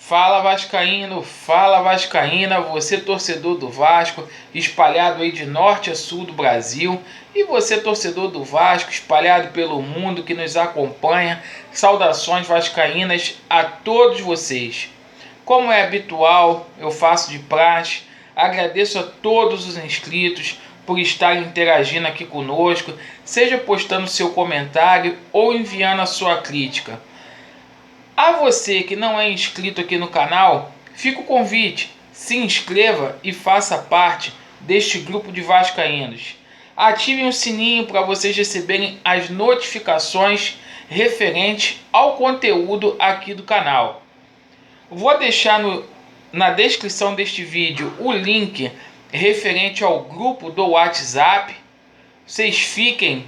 Fala vascaíno, fala vascaína, você torcedor do Vasco, espalhado aí de norte a sul do Brasil, e você torcedor do Vasco, espalhado pelo mundo que nos acompanha, saudações vascaínas a todos vocês. Como é habitual, eu faço de praxe, agradeço a todos os inscritos por estarem interagindo aqui conosco, seja postando seu comentário ou enviando a sua crítica. A você que não é inscrito aqui no canal, fica o convite, se inscreva e faça parte deste grupo de vascaínos. Ativem o sininho para vocês receberem as notificações referentes ao conteúdo aqui do canal. Vou deixar na descrição deste vídeo o link referente ao grupo do WhatsApp. Vocês fiquem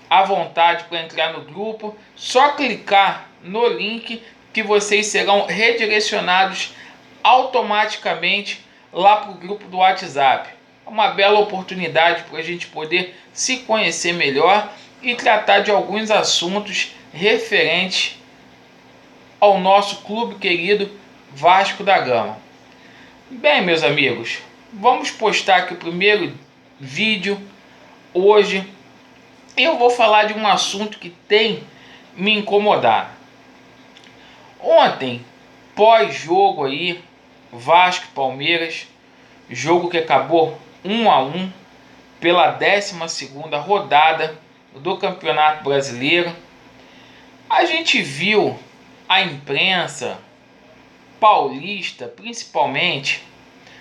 à vontade para entrar no grupo, só clicar no link que vocês serão redirecionados automaticamente lá para o grupo do WhatsApp. É uma bela oportunidade para a gente poder se conhecer melhor e tratar de alguns assuntos referentes ao nosso clube querido Vasco da Gama. Bem, meus amigos, vamos postar aqui o primeiro vídeo hoje. Eu vou falar de um assunto que tem me incomodado. Ontem, pós-jogo aí, Vasco e Palmeiras, jogo que acabou 1-1 pela 12ª rodada do Campeonato Brasileiro, a gente viu a imprensa paulista, principalmente,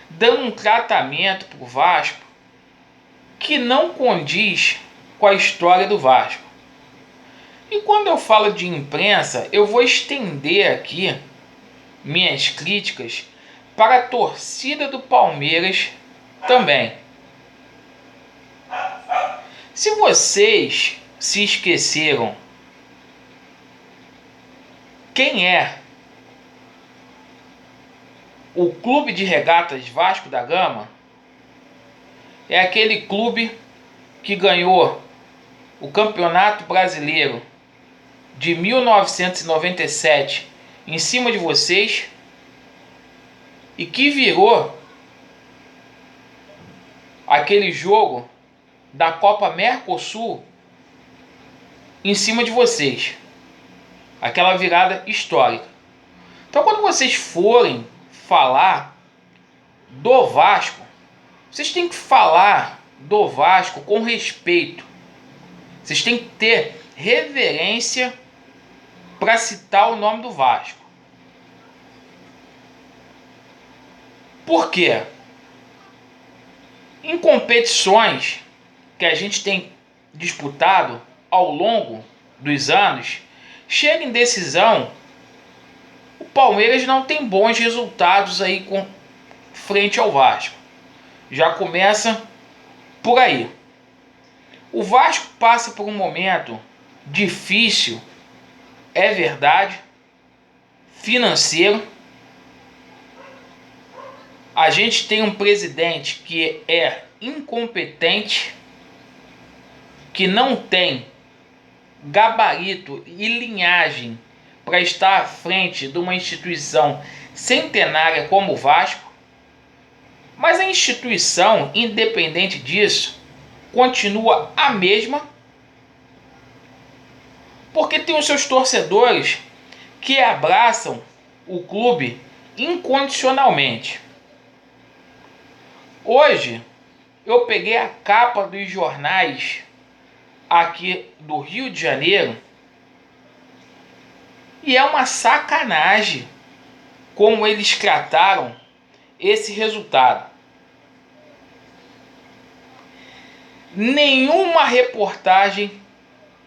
dando um tratamento para o Vasco que não condiz com a história do Vasco. E quando eu falo de imprensa, eu vou estender aqui minhas críticas para a torcida do Palmeiras também. Se vocês se esqueceram quem é o Clube de Regatas Vasco da Gama, é aquele clube que ganhou o Campeonato Brasileiro de 1997 em cima de vocês e que virou aquele jogo da Copa Mercosul em cima de vocês, aquela virada histórica. Então, quando vocês forem falar do Vasco, vocês têm que falar do Vasco com respeito. Vocês têm que ter reverência para citar o nome do Vasco. Por quê? Em competições que a gente tem disputado ao longo dos anos, chega em decisão, o Palmeiras não tem bons resultados aí com frente ao Vasco. Já começa por aí. O Vasco passa por um momento difícil, é verdade, financeiro. A gente tem um presidente que é incompetente, que não tem gabarito e linhagem para estar à frente de uma instituição centenária como o Vasco. Mas a instituição, independente disso, continua a mesma, porque tem os seus torcedores que abraçam o clube incondicionalmente. Hoje eu peguei a capa dos jornais aqui do Rio de Janeiro e é uma sacanagem como eles trataram esse resultado. Nenhuma reportagem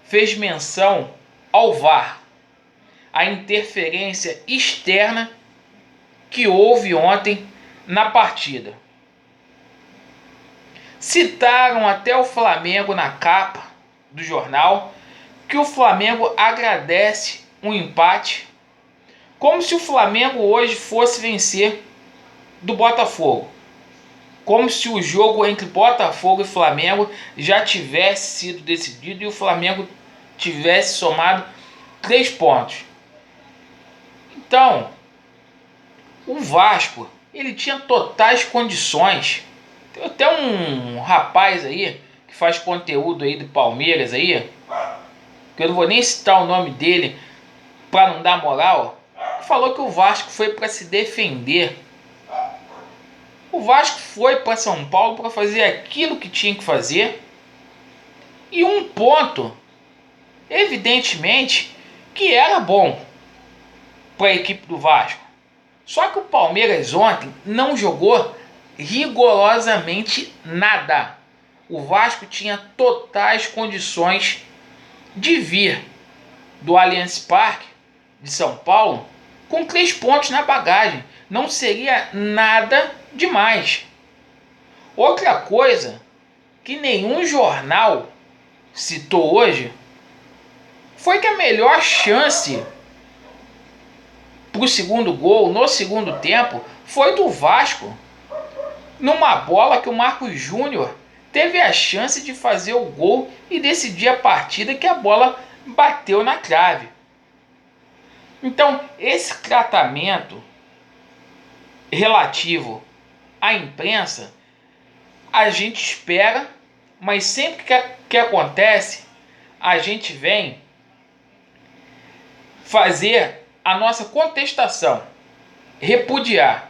fez menção ao VAR, a interferência externa que houve ontem na partida. Citaram até o Flamengo na capa do jornal, que o Flamengo agradece um empate, como se o Flamengo hoje fosse vencer do Botafogo. Como se o jogo entre Botafogo e Flamengo já tivesse sido decidido e o Flamengo tivesse somado 3 pontos. Então, o Vasco, ele tinha totais condições. Tem até um rapaz aí que faz conteúdo aí do Palmeiras aí, que eu não vou nem citar o nome dele para não dar moral, que falou que o Vasco foi para se defender. O Vasco foi para São Paulo para fazer aquilo que tinha que fazer. E um ponto, evidentemente, que era bom para a equipe do Vasco. Só que o Palmeiras ontem não jogou rigorosamente nada. O Vasco tinha totais condições de vir do Allianz Parque de São Paulo com 3 pontos na bagagem. Não seria nada demais. Outra coisa que nenhum jornal citou hoje foi que a melhor chance para o segundo gol no segundo tempo foi do Vasco, numa bola que o Marcos Júnior teve a chance de fazer o gol e decidir a partida, que a bola bateu na trave. Então, esse tratamento relativo à imprensa, a gente espera, mas sempre que acontece, a gente vem fazer a nossa contestação, repudiar.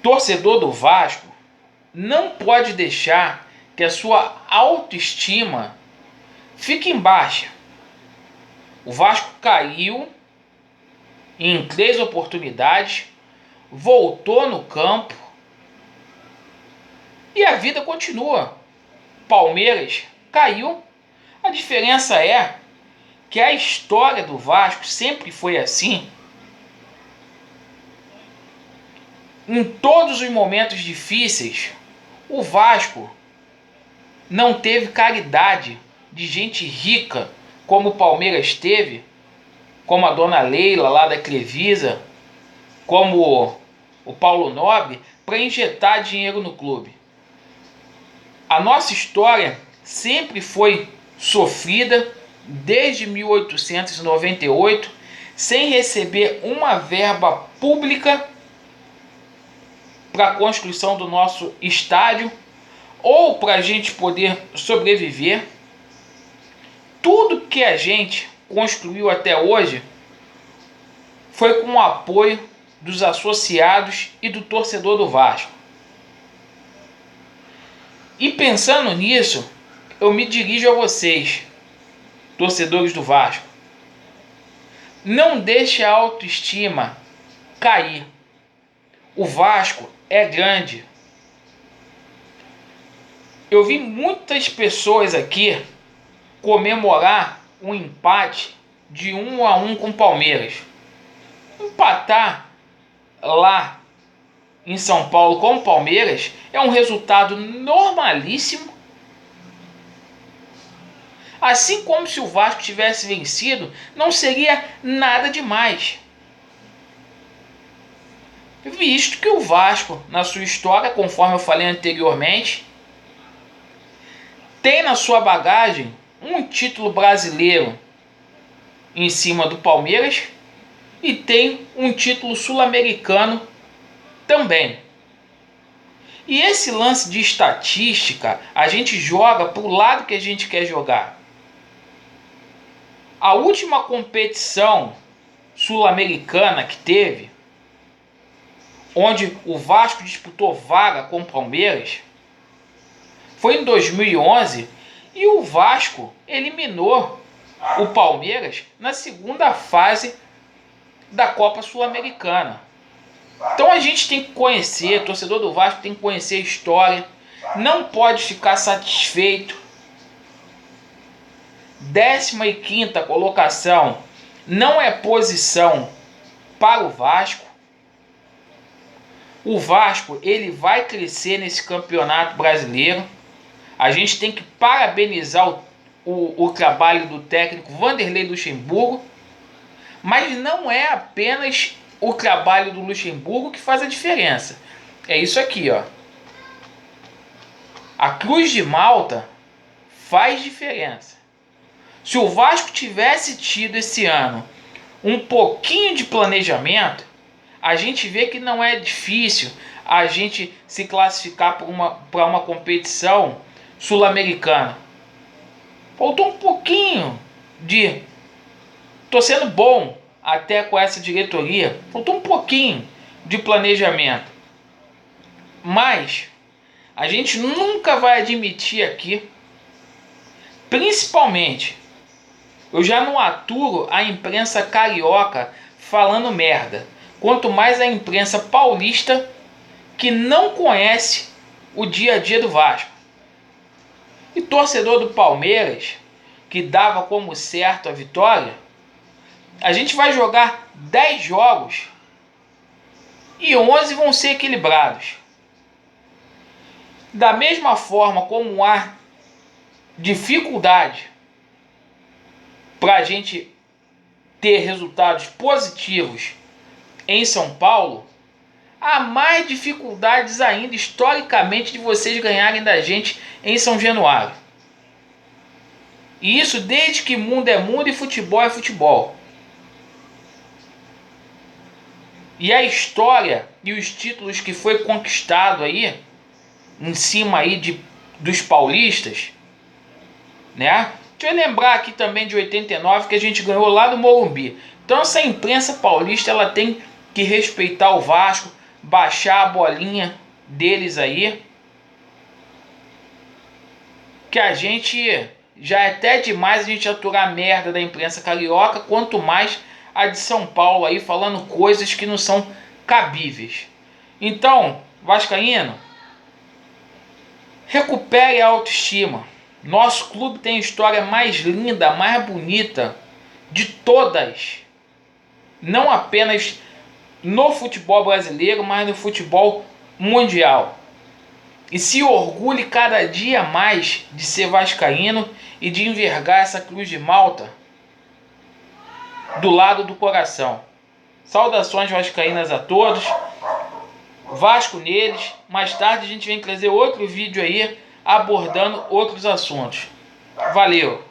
Torcedor do Vasco não pode deixar que a sua autoestima fique em baixa. O Vasco caiu em 3 oportunidades, voltou no campo e a vida continua. Palmeiras caiu. A diferença é que a história do Vasco sempre foi assim. Em todos os momentos difíceis, o Vasco não teve caridade de gente rica como o Palmeiras teve, como a dona Leila lá da Crevisa, como o Paulo Nobre, para injetar dinheiro no clube. A nossa história sempre foi sofrida desde 1898, sem receber uma verba pública para a construção do nosso estádio ou para a gente poder sobreviver. Tudo que a gente construiu até hoje foi com o apoio dos associados e do torcedor do Vasco. E pensando nisso, eu me dirijo a vocês, torcedores do Vasco. Não deixe a autoestima cair. O Vasco é grande. Eu vi muitas pessoas aqui comemorar um empate de 1-1 com o Palmeiras. Empatar lá em São Paulo com o Palmeiras é um resultado normalíssimo. Assim como se o Vasco tivesse vencido, não seria nada demais. Visto que o Vasco, na sua história, conforme eu falei anteriormente, tem na sua bagagem um título brasileiro em cima do Palmeiras e tem um título sul-americano também. E esse lance de estatística, a gente joga para o lado que a gente quer jogar. A última competição sul-americana que teve, onde o Vasco disputou vaga com o Palmeiras, foi em 2011 e o Vasco eliminou o Palmeiras na segunda fase da Copa Sul-Americana. Então a gente tem que conhecer, torcedor do Vasco tem que conhecer a história, não pode ficar satisfeito. 15ª colocação não é posição para o Vasco. O Vasco ele vai crescer nesse campeonato brasileiro. A gente tem que parabenizar o trabalho do técnico Vanderlei Luxemburgo, mas não é apenas o trabalho do Luxemburgo que faz a diferença. É isso aqui, ó. A Cruz de Malta faz diferença. Se o Vasco tivesse tido esse ano um pouquinho de planejamento, a gente vê que não é difícil a gente se classificar para uma competição sul-americana. Faltou um pouquinho de... Tô sendo bom até com essa diretoria. Faltou um pouquinho de planejamento. Mas a gente nunca vai admitir aqui, principalmente, eu já não aturo a imprensa carioca falando merda. Quanto mais a imprensa paulista que não conhece o dia a dia do Vasco. E torcedor do Palmeiras, que dava como certo a vitória, a gente vai jogar 10 jogos e 11 vão ser equilibrados. Da mesma forma como há dificuldade para a gente ter resultados positivos em São Paulo, há mais dificuldades ainda, historicamente, de vocês ganharem da gente em São Januário. E isso desde que mundo é mundo e futebol é futebol. E a história e os títulos que foi conquistado aí, em cima aí dos paulistas, né? Deixa eu lembrar aqui também de 89, que a gente ganhou lá do Morumbi. Então essa imprensa paulista, ela tem que respeitar o Vasco, baixar a bolinha deles aí, que a gente já é até demais a gente aturar a merda da imprensa carioca, quanto mais a de São Paulo aí falando coisas que não são cabíveis. Então, vascaíno, recupere a autoestima. Nosso clube tem a história mais linda, mais bonita de todas, não apenas no futebol brasileiro, mas no futebol mundial. E se orgulhe cada dia mais de ser vascaíno e de envergar essa cruz de Malta do lado do coração. Saudações vascaínas a todos. Vasco neles. Mais tarde a gente vem trazer outro vídeo aí abordando outros assuntos. Valeu!